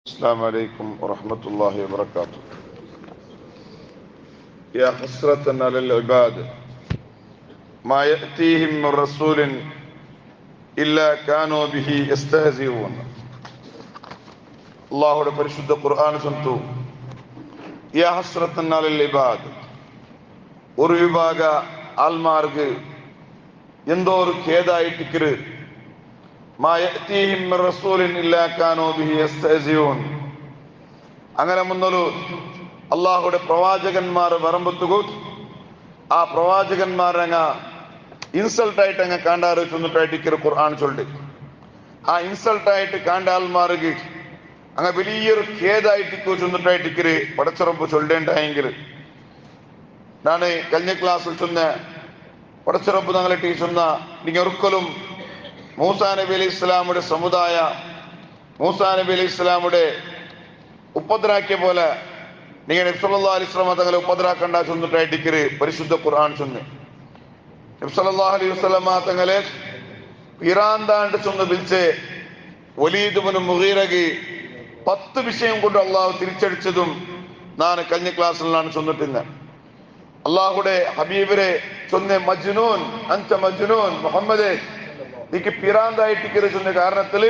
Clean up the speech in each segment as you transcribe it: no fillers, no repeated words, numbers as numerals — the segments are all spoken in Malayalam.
السلام عليكم ورحمة الله وبركاته. يا حسرة على العباد ما يأتيهم من رسول إلا كانوا به يستهزئون. അള്ളാഹുടെ പരിശുദ്ധ ഖുർആൻ ചൊല്ലുന്നു, യാ ഹസ്രത്തൻ അലൽ ഇബാദ്, ഒരു വിഭാഗ ആൽമാർക്ക് എന്തോ ഒരു ഖേദായിട്ടിക്കര്, മാ യഅതീഹിം മിർ റസൂലിൻ ഇല്ലാ കാനൂ ബിഹി യസ്തഹ്സിഊൻ. അങ്ങനെ മുന്നൊരു അള്ളാഹുടെ പ്രവാചകന്മാർ വരമ്പത്തുകു ആ പ്രവാചകന്മാരങ്ങ ഇൻസൾട്ടായിട്ട് അങ്ങ് കാണ്ടാറ് ചെന്നിട്ടായിട്ടിക്കര് ഖുർആൻ ചൊല്ലി. ആ ഇൻസൾട്ടായിട്ട് കാണ്ട ആൽമാർക്ക് അങ്ങ് വലിയൊരു ഖേദായിട്ടിക്കോ ചെന്നിട്ടായിട്ടിക്കര് പടച്ചുറപ്പ് ചൊല്ലേണ്ടായെങ്കിൽ ഞാൻ കഴിഞ്ഞ ക്ലാസ്സിൽ ചെന്ന പടച്ചുറപ്പ് ഞങ്ങളെ ടീച്ചൊന്ന നിങ്ങൾ ഒരിക്കലും മൂസാ നബി അലൈഹി ഇസ്ലാമുടെ സമുദായ മൂസാ നബി അലൈഹി ഇസ്ലാമുടെ ഉപദ്രാക്കിയ പോലെ നിങ്ങൾ നബി സല്ലല്ലാഹു അലൈഹി വസല്ലം തങ്ങളെ ഉപദ്രാക്കണ്ട ചെന്നിട്ടായിട്ടിക്കര് പരിശുദ്ധ ഖുർആൻ ചൊന്ന്. നബി സല്ലല്ലാഹു അലൈഹി വസല്ലം തങ്ങളെ ഇറാന്താണ്ട് ചൊന്ന് വിളിച്ച് വലീദ് ഇബ്നു മുഗീറക്ക് 10 വിഷയം കൊണ്ട് അള്ളാഹു തിരിച്ചടിച്ചതും ഞാൻ കഴിഞ്ഞ ക്ലാസ്സിലാണ് ചൊന്നിട്ടിരുന്നത്. അള്ളാഹുടെ ഹബീബിനെ ചൊന്ന് മജ്നൂൻ അൻത മജ്നൂൻ മുഹമ്മദേ, നീക്ക് പിറാന്തായിട്ടിക്കര് ചൊന്ന കാരണത്തിൽ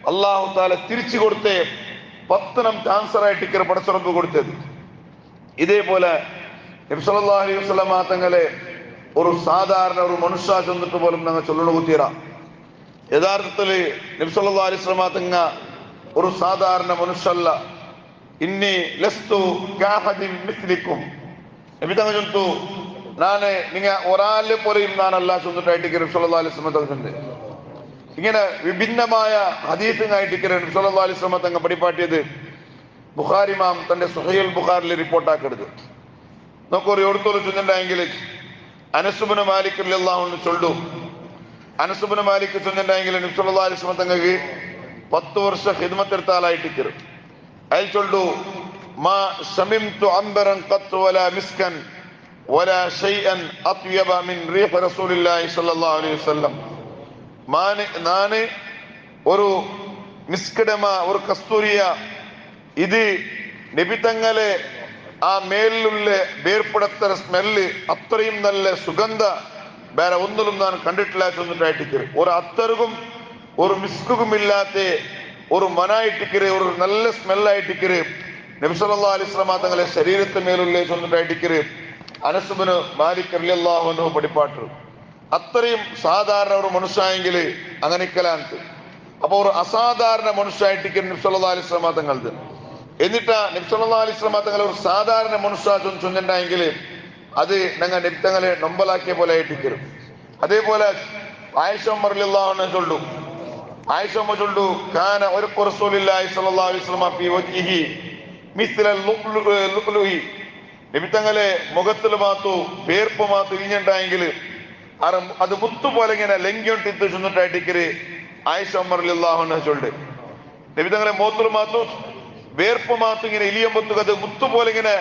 അള്ളാഹു താല തിരിച്ചു കൊടുത്തേ 10 ചാൻസറായിട്ടിക്കര് പടച്ചുറപ്പ് കൊടുത്തത്. ഇതേപോലെ നബി സല്ലല്ലാഹു അലൈഹി വസല്ലം തങ്ങളെ ഒരു സാധാരണ ഒരു മനുഷ്യ ചെന്നിട്ട് പോലും ഞങ്ങൾ ചൊല്ലണ കുത്തിയറ. യഥാർത്ഥത്തില് നബി സല്ലല്ലാഹു അലൈഹി വസല്ലം തങ്ങ ഒരു സാധാരണ മനുഷ്യല്ല. ഇന്നി ലസ്തു കാഹദിൻ മിസ്ലിക്കും. നബി തങ്ങൾ ചൊല്ലുന്നു, നാന് നിങ്ങ ഒരാളെ പോലെയും ഞാനല്ല ചൊന്നിട്ടായിട്ട് നബി സല്ലല്ലാഹു അലൈഹി വസല്ലം തങ്ങൾ. ഇങ്ങനെ വിഭിന്നമായ ഹദീസുമായിട്ട് നബി സല്ലല്ലാഹു അലൈഹി വസല്ലം തങ്ങൾ പഠിപ്പാട്ടിയത് ബുഖാരി ഇമാം തന്റെ സ്വഹീഹുൽ ബുഖാരിയിൽ റിപ്പോർട്ടാക്കരുത്. നമുക്കൊരു എടുത്തോളം ചൊല്ലുണ്ടായെങ്കിൽ അനസ് ഇബ്നു മാലിക് റളിയല്ലാഹു അൻഹു ചൊല്ലു. അനസ് ഇബ്നു മാലിക് ചൊല്ലുണ്ടായെങ്കിൽ നബി സല്ലല്ലാഹു അലൈഹി വസല്ലം തങ്ങൾക്ക് 10 വർഷം ഖിദ്മത്ത് എടുത്താലായിട്ട് അയാൾ ചൊല്ലു, മാ ശമിംതു അംബറൻ ഖത്ത് വലാ മിസ്കൻ വലാ ഷൈഅൻ അത്യബ മിൻ റീഹ് റസൂലില്ലാഹി സ്വല്ലല്ലാഹു അലൈഹി വസല്ലം. നാന് ഒരു മിസ്കടമ ഒരു കസ്തൂരിയ ഇത് നബി തങ്ങളെ ആ മേലുള്ള വേർപ്പെടുത്തര സ്മെല്ല് അത്രയും നല്ല സുഗന്ധ വേറെ ഒന്നിലും ഞാൻ കണ്ടിട്ടില്ല ചെന്നിട്ടായിട്ടിക്കര്. ഒരു അത്തറുകും ഒരു മിസ്കും ഇല്ലാത്ത ഒരു മനായിട്ടിക്കര്, ഒരു നല്ല സ്മെല്ലായിട്ടിക്കര് നബി സല്ലല്ലാഹു അലൈഹി വസല്ലം തങ്ങളെ ശരീരത്തെ മേലുള്ള ചെന്നിട്ടായിട്ടിക്കര് അനസ് ഇബ്നു മാലിക് റളിയല്ലാഹു അൻഹു പഠിപ്പാട്ടു. അത്രയും സാധാരണ ഒരു മനുഷ്യെങ്കിൽ അങ്ങനെക്കലാന്ത്. അപ്പൊ ഒരു അസാധാരണ മനുഷ്യായിട്ടിക്കര് നബി സല്ലല്ലാഹു അലൈഹി വസല്ലം തങ്ങളത്. എന്നിട്ട് നബി സല്ലല്ലാഹു അലൈഹി വസല്ലം തങ്ങളെ ഒരു സാധാരണ മനുഷ്യ ചൊല്ലുണ്ടായെങ്കിൽ അത് ഞങ്ങൾ നബി തങ്ങളെ നൊമ്പലാക്കിയ പോലെ ആയിട്ടിക്കരും. അതേപോലെ ആയിഷ ഉമ്മ റളിയല്ലാഹു അൻഹ ചൊല്ലു. ആയിഷ ഉമ്മ ചൊല്ലു, കാന ഒരു റസൂലുള്ളാഹി സ്വല്ലല്ലാഹു അലൈഹി വസല്ലം ഫീ വജ്ഹിഹി മിസ്ലൽ ലുഅ്ലുഇ. നബി തങ്ങളെ മുഖത്തിൽ മാത്തു വേർപ്പ് മാത്തു ഇരിഞ്ഞുണ്ടായെങ്കിൽ അത് മുത്തു പോലെ ഇങ്ങനെ ലംഘ്യൊട്ടിട്ട് ചെന്നിട്ടായിട്ടിക്കര് ആയിഷ ഉമ്മ റളിയല്ലാഹു അൻഹ ചൊല്ല്. നബി തങ്ങളെ മുഖത്തിൽ മാത്തു വേർപ്പ് മാത്തു ഇങ്ങനെ ഇലിയമ്പത്തുക അത് മുത്തു പോലെ ഇങ്ങനെ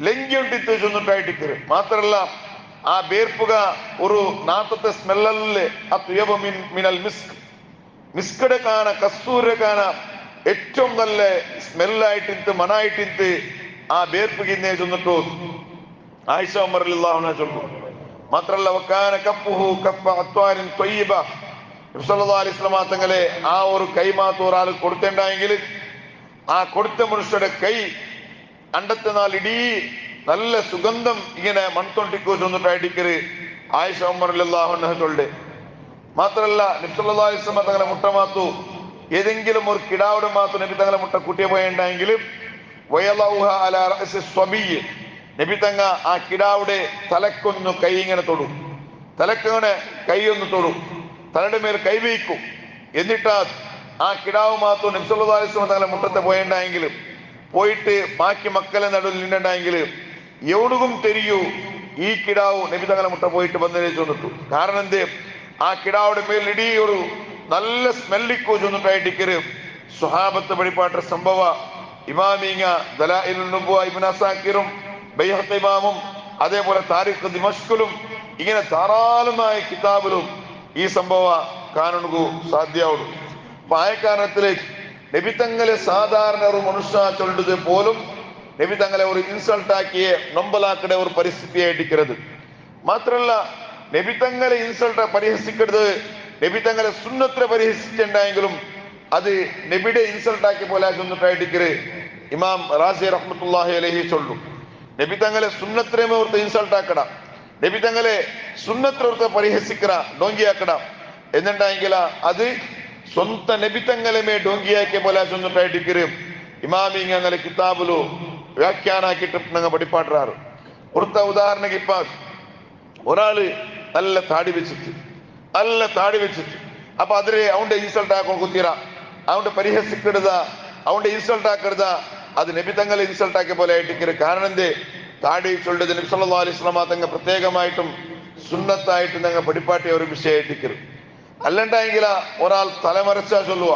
ലംഘ്യൊട്ടിട്ട് ചെന്നിട്ടായിട്ടിക്കര്. മാത്രല്ല ആ വേർപ്പുക ഒരു നാത്തത്തെ സ്മെല്ലല്ലേ മിനൽ മിസ്ക്, മിസ്കടെ കാണ കസ്തൂരെ കാണ ഏറ്റവും നല്ല സ്മെല്ലായിട്ടിട്ട് മനായിട്ടിട്ട് ആ വേർപ്പുകിന്നെ ചെന്നിട്ടു ആയിഷ ഉമ്മ റളിയല്ലാഹു അൻഹ ചൊല്ലു. മാത്രല്ല വകാന കഫുഹു കഫ അത്വാരിൻ ത്വയ്യിബ. നബി സല്ലല്ലാഹു അലൈഹി വസല്ലം തങ്ങളെ ആ ഒരു കൈമാത്ത് ഒരാൾ കൊടുത്തേണ്ടായെങ്കിൽ ആ കൊടുത്ത മനുഷ്യരുടെ കൈ അണ്ടത്തെ നാളിടീ നല്ല സുഗന്ധം ഇങ്ങനെ മൺതൊണ്ടിക്കോ ചെന്നിട്ടായിട്ടിക്കര് ആയിഷ ഉമ്മ റളിയല്ലാഹു അൻഹ ചൊല്ല്. മാത്രല്ല നബി സല്ലല്ലാഹു അലൈഹി വസല്ലം തങ്ങളെ മുട്ട മാത്തു ഏതെങ്കിലും ഒരു കിടാവിടെ മാത്തു നബി തങ്ങളെ മുട്ട കുട്ടിയെ പോയെങ്കിൽ വയലൗഹ അലാ റഅസി സ്വബിയ്യ്, നബി തങ്ങ ആ കിടാവിടെ തലക്കൊന്നു കൈ ഇങ്ങനെ തൊടും, തലക്കങ്ങനെ കൈ ഒന്ന് തൊടും, തലയുടെ മേൽ കൈവയ്ക്കും. എന്നിട്ട് ആ കിടാവ് മാത്തു നബി സല്ലല്ലാഹു അലൈഹി വസല്ലം തങ്ങളെ മുട്ടത്തെ പോയെങ്കിൽ പോയിട്ട് ബാക്കി മക്കളെ നടുവിൽ നിന്നുണ്ടായെങ്കിൽ എവിടുക്കും തെരിയൂ ഈ കിടാവ് നബി തങ്ങളെ മുട്ട പോയിട്ട് വന്നതിനെ ചെന്നിട്ടു. കാരണം എന്തേ, ആ കിടാവിടെ മേൽ ഇടീ ഒരു നല്ല സ്മെല്ലിക്കോ ചെന്നിട്ടായിട്ടിക്കര് സ്വഹാബത്ത് വഴിപാട്ട സംഭവ ഇമാമിങ്ങ ദലായിലുൻ നുബുവ ഇബ്നു അസാക്കിറും ബൈഹഖി ഇമാമും അതേപോലെ താരിഖ് ദിമഷ്കിലും ഇങ്ങനെ ധാരാളമായ കിതാബിലും ഈ സംഭവ കാണുക സാധ്യമാവുള്ളൂ. അപ്പൊ ആ കാരണത്തിലേക്ക് നബി തങ്ങളെ സാധാരണ ഒരു മനുഷ്യ ചൊല്ലത് പോലും നബി തങ്ങളെ ഒരു ഇൻസൾട്ട് ആക്കിയ നൊമ്പലാക്കിയ ഒരു പരിസ്ഥിതിയായിട്ടിരിക്കുന്നത്. മാത്രമല്ല നബി തങ്ങളെ ഇൻസൾട്ട് പരിഹസിക്കരുത്, നബി തങ്ങളെ സുന്നത്തിനെ പരിഹസിച്ചിട്ടുണ്ടായെങ്കിലും അത് നബിയുടെ ഇൻസൾട്ട് ആക്കിയ പോലെ ചൊന്നിട്ടായിട്ടിരിക്കരുത്. ഇമാം റാസി റഹ്മത്തുള്ളാഹി അലൈഹി ചൊല്ലും, നബി തങ്ങളെ സുന്നത്തിനെ ഓർത്ത് ഇൻസൾട്ട് ആക്കട, നബി തങ്ങളെ സുന്നത്തിനോർത്ത് പരിഹസിക്കട, ഡോങ്കിയാക്കട എന്നുണ്ടായെങ്കിൽ അത് സ്വന്തം നബി തങ്ങളെ ഡോങ്കിയാക്കിയ പോലെ ചൊന്നിട്ടായിട്ടിരിക്കരുത്. ഇമാമിങ് അങ്ങനെ കിതാബിലു വ്യാഖ്യാനാക്കിയിട്ട് ഞങ്ങൾ പഠിപ്പാട്ടാറ്. പുറത്ത ഉദാഹരണക്ക് ഇപ്പൊ ഒരാള് നല്ല താടി വെച്ചിട്ട് അപ്പൊ അതില് അവന്റെ ഇൻസൾട്ട് ആക്കാൻ കുത്തിര, അവന്റെ പരിഹസിക്കരുത, അവന്റെ ഇൻസൾട്ട് ആക്കരുത, അത് നബി തങ്ങളെ ഇൻസൾട്ട് ആക്കിയ പോലെ ആയിട്ടിരിക്കരുത്. കാരണം എന്തേ, താടി ചൊല്ലത് നബി സല്ലല്ലാഹു അലൈഹി വസല്ലം തങ്ങൾ പ്രത്യേകമായിട്ടും സുന്നത്തായിട്ട് ഞങ്ങൾ പഠിപ്പാട്ടിയ ഒരു വിഷയമായിട്ടിരിക്കരുത്. അല്ലണ്ടായെങ്കിൽ ഒരാൾ തലമറച്ചാ ചൊല്ലുക,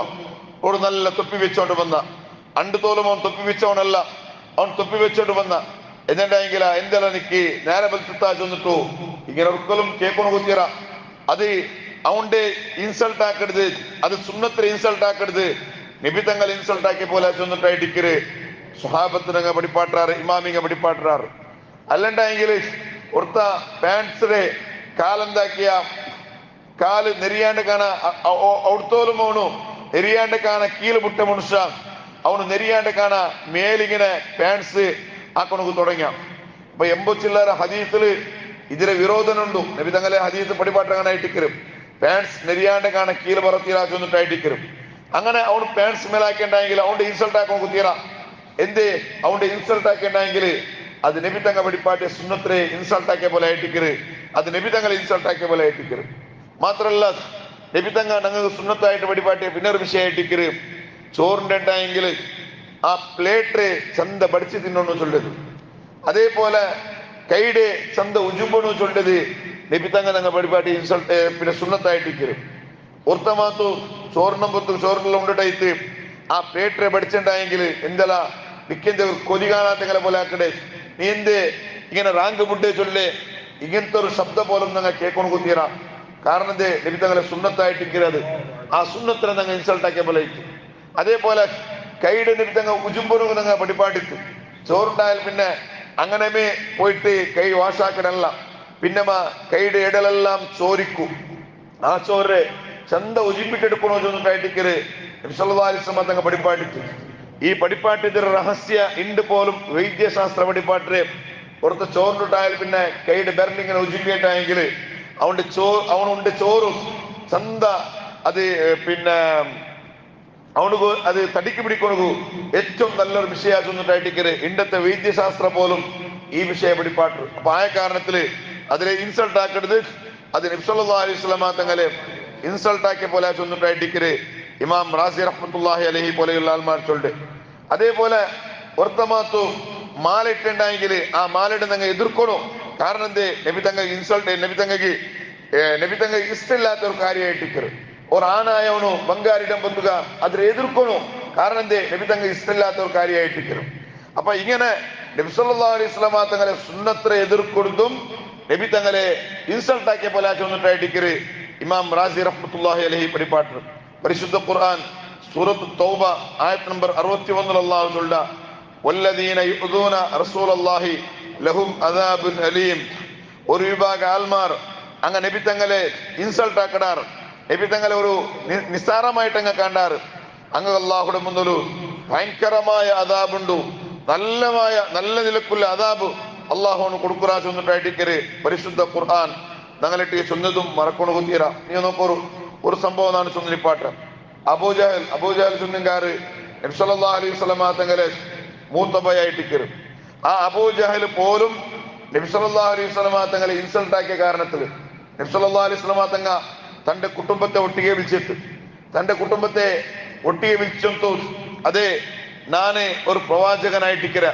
ഒരു നല്ല തൊപ്പി വെച്ചോണ്ട് വന്ന അണ്ട് തോലും അവൻ തൊപ്പി വെച്ചവനല്ല, അവൻ തൊപ്പി വെച്ചോണ്ട് വന്ന എന്നുണ്ടായെങ്കിൽ എന്തെല്ലാം എനിക്ക് നേരെ ബലത്താ ചെന്നിട്ടു ഇങ്ങനെ ഒരിക്കലും കേൾക്കണ കുത്തിയറ, അത് അവന്റെ ഇൻസൾട്ട് ആക്കരുത്, അത് സുന്നത്തിനെ ഇൻസൾട്ട് ആക്കരുത്, നബി തങ്ങൾ ഇൻസൾട്ട് ആക്കിയ പോലെ ചെന്നിട്ടായിട്ടിക്കര് സ്വഹാബത്തിനങ്ങ പഠിപ്പാട്ടാറ്, ഇമാമിങ്ങ പഠിപ്പാട്ടാറ്. അല്ലണ്ടായെങ്കിൽ ഒർത്ത പാൻസിലെ കാലെന്താക്കിയ കാല് നെരിയാണ്ട് കാണാ ഔത്തോലും അവനു നെരിയാണ്ട് കാണാ കീല് മുട്ട മനുഷ്യ അവന് നെരിയാണ്ട് കാണാ മേലിങ്ങനെ പാൻസ് ആക്കണക്ക് തുടങ്ങിയ. അപ്പൊ എമ്പൊച്ചില്ലാര ഹദീസില് ഇതിലെ വിരോധനുണ്ടു. നബി തങ്ങളെ ഹദീസ് പഠിപ്പാട്ടങ്ങനായിട്ടിക്കരും പാൻസ് നെരിയാണ്ട് കാണാ കീല് പറത്തിയിലാക്കൊന്നിട്ടായിട്ടിക്കരും. അങ്ങനെ അവന് പാൻസ് മേലാക്കിണ്ടായെങ്കിൽ അവന്റെ ഇൻസൾട്ട് ആക്കാൻ കുത്തിയറ, എന്തേ അവന്റെ ഇൻസൾട്ട് ആക്കിണ്ടായെങ്കിൽ അത് നബി തങ്ങൾ പഠിപ്പാട്ടിയ സുന്നത്തിനെ ഇൻസൾട്ട് ആക്കിയ പോലെ ആയിട്ടിക്കര്, അത് നബി തങ്ങളെ ഇൻസൾട്ട് ആക്കിയ പോലെ ആയിട്ടിക്കര്. മാത്രല്ല നബി തങ്ങൾ ഞങ്ങൾക്ക് സുന്നത്തായിട്ട് പഠിപ്പാട്ടിയ പിന്നൊരു വിഷയമായിട്ടിക്കര്, ചോറിന്റെ ഉണ്ടായെങ്കിൽ ആ പ്ലേറ്റ് ചന്ത പഠിച്ച് തിന്നു ചൊല്ലത്, അതേപോലെ കൈയുടെ ചന്ത ഉജുബണു ചൊല്ലത് നബി തങ്ങൾ ഞങ്ങൾ പഠിപ്പാട്ടി ഇൻസൾട്ട് പിന്നെ സുന്നത്തായിട്ടിക്കര്. ഓർത്തമാത്തു ചോറിനമ്പത്ത് ചോറിനെല്ലാം ഉണ്ടിട്ടായിട്ട് ആ പ്ലേറ്റ് പഠിച്ചിട്ടുണ്ടായെങ്കിൽ എന്തെല്ല മിക്കെന്ത് കൊതി കാണാത്തങ്ങളെ പോലെ ആക്കടേ, നീ എന്തേ ഇങ്ങനെ റാങ്ക് മുട്ടേ ചൊല്ലേ, ഇങ്ങനത്തെ ഒരു ശബ്ദ പോലും ഞങ്ങൾ കേൾക്കണം കുത്തിയറ. കാരണം എന്തേ, നബി തങ്ങളെ സുന്നത്തായിട്ടിക്കരുത്, ആ സുന്നത്തിനെ ഞങ്ങൾ ഇൻസൾട്ട് ആക്കിയ പോലെ ആയിട്ട്. അതേപോലെ കൈയുടെ നബി തങ്ങൾ ഉജുമ്പൊരു ഞങ്ങൾ പഠിപ്പാട്ടിട്ട് ചോറുണ്ടായാൽ പിന്നെ അങ്ങനമേ പോയിട്ട് കൈ വാഷാക്കടല്ല, പിന്നെ കൈയുടെ ഇടലെല്ലാം ചോരിക്കും, ആ ചോറ് ചന്ത ഉജിപ്പിട്ടെടുക്കണോ ചെന്നിട്ടായിട്ടിക്കര് നബി സല്ലല്ലാഹു അലൈഹി വസല്ലം തങ്ങൾ പഠിപ്പാട്ടിട്ട്. ഈ പഠിപ്പാട്ട് ഇതൊരു രഹസ്യ ഉണ്ട് പോലും വൈദ്യശാസ്ത്ര പഠിപ്പാട്ടേ. പുറത്ത് ചോറിട്ടായാൽ പിന്നെ കൈയുടെ ബെരലിങ്ങനെ ഉജിപ്പിട്ടായെങ്കിൽ അവനുണ്ട് ചോറും ചന്ത അത് പിന്നെ അവന് അത് തടിക്ക് പിടിക്കണു ഏറ്റവും നല്ലൊരു വിഷയാന്നിട്ടായിട്ടിക്കര് ഇണ്ടത്തെ വൈദ്യശാസ്ത്ര പോലും ഈ വിഷയ പഠിപ്പാട്ട്. അപ്പൊ ആയ കാരണത്തില് അതിലെ ഇൻസൾട്ട് ആക്കരുത്, അത് നബി സല്ലല്ലാഹു അലൈഹി വസല്ലം തങ്ങളെ ഇൻസൾട്ട് ആക്കിയ പോലെ ചൊന്നിട്ടായിട്ടിക്കര് ഇമാം റാസി റഹ്മത്തുള്ളാഹി അലൈഹി പോലെയുള്ള ആൾമാർ ചൊല്ല്. അതേപോലെ വർത്തമാത്തു മാല ഇട്ടുണ്ടായെങ്കിൽ ആ മാലയുടെ ഞങ്ങൾ എതിർക്കണോ. കാരണം എന്തേ, നബി തങ്ങൾ ഇൻസൾട്ട് നബി തങ്ങൾ ഇഷ്ടമില്ലാത്ത ഒരു കാര്യമായിട്ടിക്കര്. ഒരാണായവനോ ബംഗാരിടം ബന്ധുക അതിൽ എതിർക്കണോ. കാരണം എന്തേ, നബി തങ്ങൾ ഇഷ്ടമില്ലാത്ത ഒരു കാര്യമായിട്ടിക്കരും. അപ്പൊ ഇങ്ങനെ നബി സല്ലല്ലാഹു അലൈഹി വസല്ലം തങ്ങളെ സുന്നത്തിനെ എതിർക്കൊടുത്തും നബി തങ്ങളെ ഇൻസൾട്ട് ആക്കിയ പോലെ ചൊന്നിട്ടായിട്ടിക്കര് ഇമാം റാസി റഹ്മത്തുള്ളാഹി അലൈഹി പഠിപ്പാട്ട്. പരിശുദ്ധ ഖുർആൻ സൂറത്ത് തൗബ ആയത്ത് നമ്പർ 61 അല്ലാഹു ചൊല്ല, വല്ലദീന യുദൂന റസൂലല്ലാഹി ലഹും അദാബുൻ അലീം. ഒരു വിഭാഗം ആൽമാർ അങ്ങ് നബി തങ്ങളെ ഇൻസൾട്ട് ആക്കടാറ്, നബി തങ്ങളെ ഒരു നിസ്സാരമായിട്ട് അങ്ങ് കണ്ടാറ്. അങ്ങ് അല്ലാഹുടെ മുന്നിലു ഭയങ്കരമായ അദാബുണ്ടു, നല്ല നിലക്കുള്ള അദാബ് അള്ളാഹുന് കൊടുക്കുറാ ചൊന്നിട്ടായിട്ടിക്കര് പരിശുദ്ധ ഖുർആൻ ഞങ്ങളിട്ട് ചൊന്നതും മറക്കൊണു കുത്തിയറ. നീ നോക്കൊരു ഒരു സംഭവം എന്നാണ് ചൊന്നിപ്പാട്ട്. അബൂജഹൽ ചൊന്നുകാര് നബി സല്ലല്ലാഹു അലൈഹി വസല്ലം തങ്ങളെ മൂത്തബയായിട്ടിക്കര്. ആ അബൂജഹൽ പോലും നബി സല്ലല്ലാഹു അലൈഹി വസല്ലം തങ്ങളെ ഇൻസൾട്ട് ആക്കിയ കാരണത്തില് നബി സല്ലല്ലാഹു അലൈഹി വസല്ലം തങ്ങ തന്റെ കുടുംബത്തെ ഒട്ടിയെ വിളിച്ചു, അതെ നാന് ഒരു പ്രവാചകനായിട്ടിക്കര,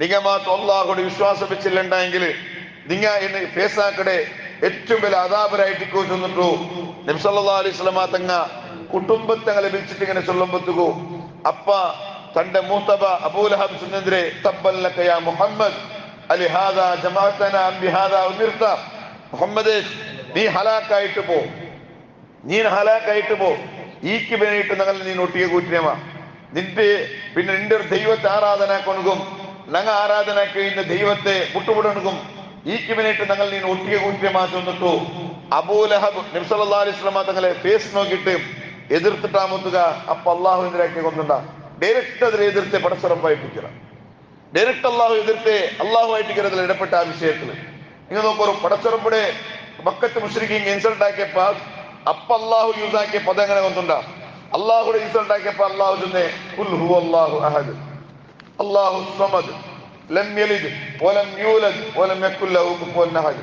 നിങ്ങ മാത്രം അള്ളാഹുടെ വിശ്വാസം വെച്ചില്ലുണ്ടെങ്കിൽ നിങ്ങ എന്നെ ഫേസാക്കടെ ഏറ്റവും വലിയ അദാബരായിട്ടിക്കോ ചെന്നിട്ടു നബി സല്ലല്ലാഹു അലൈഹി വസല്ലം തങ്ങ കുടുംബത്തങ്ങളെ വിളിച്ചിട്ട് ഇങ്ങനെ ചൊല്ലുമ്പത്തുകു. അപ്പ തന്റെ മൂത്തബ അബൂലഹബ് സുന്നെതിരെ തബ്ബൻ ലക യാ മുഹമ്മദ് അലിഹാദാ ജമാഅതനാ അം ബിഹാദാ ഉമിർത. മുഹമ്മദേ, നീ ഹലാക്കായിട്ട് പോ, ഈക്ക് വേണ്ടിയിട്ട് ഞങ്ങൾ നീ ഒട്ടിയെ കൂറ്റിനേമാ. നിന്റെ ഒരു ദൈവത്തെ ആരാധനാക്കൊണുകും ഞങ്ങൾ ആരാധനക്ക് ഇന്ന് ദൈവത്തെ മുട്ടുപിടണുകും ഈക്ക് വേണ്ടിയിട്ട് ഞങ്ങൾ നീ ഒട്ടിയെ കൂട്ടിയെ മാറ്റുന്നിട്ടു അബൂലഹബ് നബി സല്ലല്ലാഹു അലൈഹി വസല്ലം തങ്ങളെ ഫേസ് നോക്കിയിട്ട് എതിർത്തിട്ടാമുത്തുക. അപ്പൊ അള്ളാഹു എന്തിനാക്കി കൊണ്ടുണ്ട ഡയറക്റ്റ് അതിൽ എതിർത്തെ പടച്ചുറപ്പായിപ്പിക്കുക. ഡയറക്റ്റ് അള്ളാഹു എതിർത്തെ അള്ളാഹുമായിട്ടിരിക്കുന്നതിൽ ഇടപെട്ട ആ വിഷയത്തിൽ നിങ്ങൾ നോക്കൂ. പടച്ചുറപ്പുടെ മക്കത്ത് മുശ്രിക്കീൻ ഇൻസൾട്ട് ആക്കിയപ്പോ അപ്പൊ അള്ളാഹു യൂസ് ആക്കിയ പദം എങ്ങനെ കൊണ്ടുണ്ട അള്ളാഹുടെ ഇൻസൾട്ട് ആക്കിയപ്പോ അള്ളാഹു ചെന്നേ ഖുൽ ഹുവല്ലാഹു അഹദ് അല്ലാഹു സമദ് ലം യലിദ് വലം യൂലദ് വലം യകുൽ ലഹു കുഫുവൻ അഹദ്.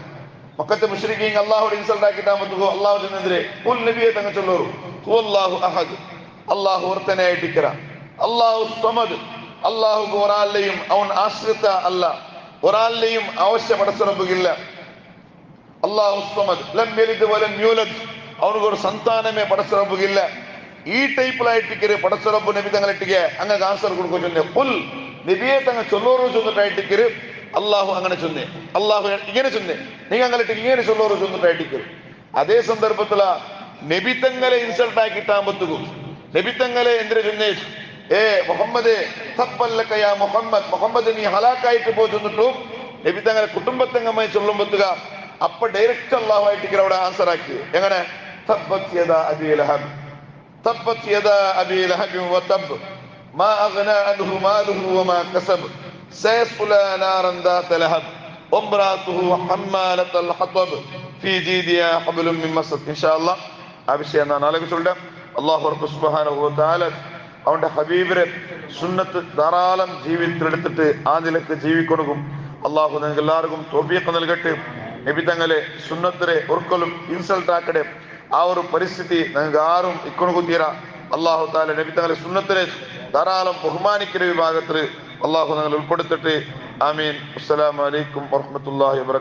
മക്കത്തെ മുശ്രിക്കീൻ അള്ളാഹുടെ ഇൻസൾട്ട് ആക്കിട്ടാകുമ്പോൾ അള്ളാഹു ചെന്നെതിരെ ഖുൽ നബിയെ തങ്ങ ചൊല്ലൂർ ഹുവല്ലാഹു അഹദ് അള്ളാഹു ഒരുത്തനായിട്ടിക്കറ അള്ളാഹു സമദ് അള്ളാഹു ഒരാളിലെയും അവൻ ആശ്രിത അല്ല, ഒരാളിലെയും ആവശ്യ പടച്ചുറപ്പുകില്ല. അള്ളാഹു സമദ് ലം യലിദ് വലം യൂലദ് അവനക്ക് ഒരു സന്താനമേ പടച്ചുറപ്പുകില്ല. ഈ ടൈപ്പിലായിട്ടിക്കര് പടച്ചുറപ്പ് നബി തങ്ങളിട്ടിക്ക് അങ്ങ് ആൻസർ കൊടുക്കും. പുൽ നബിയെ തങ്ങ ചൊല്ലോറു ചൊന്നിട്ടായിട്ടിക്കര് അള്ളാഹു അങ്ങനെ ചൊന്നേ, അള്ളാഹു ഇങ്ങനെ ചൊന്നേ, നിങ്ങൾ അങ്ങനെ ഇങ്ങനെ ചൊല്ലോറു ചൊന്നിട്ടായിട്ടിക്കര്. അതേ സന്ദർഭത്തില നബി തങ്ങളെ ഇൻസൾട്ട് ആക്കിട്ടാകുമ്പോഴത്തേക്കും നബി തങ്ങളെ എന്തിനു ചൊന്നേ മുഹമ്മദ് തബ്ബല്ലക മുഹമ്മദ് മുഹമ്മദ് നീ ഹലാക്കായിട്ട് പോ ചൊന്നിട്ടും നബി തങ്ങളെ കുടുംബത്തംഗമായി ചൊല്ലുമ്പോഴത്തുക അപ്പൊ ഡയറക്റ്റ് അള്ളാഹു ആയിട്ടിക്കര അവിടെ ആൻസർ ആക്കി. എങ്ങനെ തബ്ബത് യദാ അബീ ലഹബ് തബ്ബത് യദാ അബീ ലഹബ് വതബ് മാ അഗ്നാ അൻഹു മാലുഹു വമാ കസബ് സയസ്ലാ നാറൻ ദാത ലഹബ് വംറഅതുഹു ഹമ്മാലത്തൽ ഹതബ് ഫീ ജീദിഹാ ഹബ്ലുൻ മിൻ മസദ്. ഇൻഷാ അല്ലാഹ് ആ വിഷയം ഞാൻ നാളെ ചൊല്ലാം. അല്ലാഹു റബ്ബ് സുബ്ഹാനഹു വ തആല അവന്റെ ഹബീബിനെ സുന്നത്ത് ധാരാളം ജീവിതത്തിലെടുത്തിട്ട് ആ നിലക്ക് ജീവിക്കൊടുക്കും. അള്ളാഹു നിങ്ങൾക്ക് എല്ലാവർക്കും തൗഫീഖ് നൽകട്ടെ. നബി തങ്ങളെ സുന്നത്തിനെ ഒരിക്കലും ഇൻസൾട്ട് ആക്കട്ടെ. ആ ഒരു പരിസ്ഥിതി നിങ്ങൾക്ക് ആരും ഇക്കൊണുകുത്തീര. അള്ളാഹു താല നബി തങ്ങളെ സുന്നത്തിനെ ധാരാളം ബഹുമാനിക്കുന്ന വിഭാഗത്തിൽ അള്ളാഹു നിങ്ങൾ ഉൾപ്പെടുത്തട്ടെ. ആമീൻ. അസ്സലാമു അലൈക്കും വറഹ്മത്തുള്ളാഹി വബറകാതുഹു.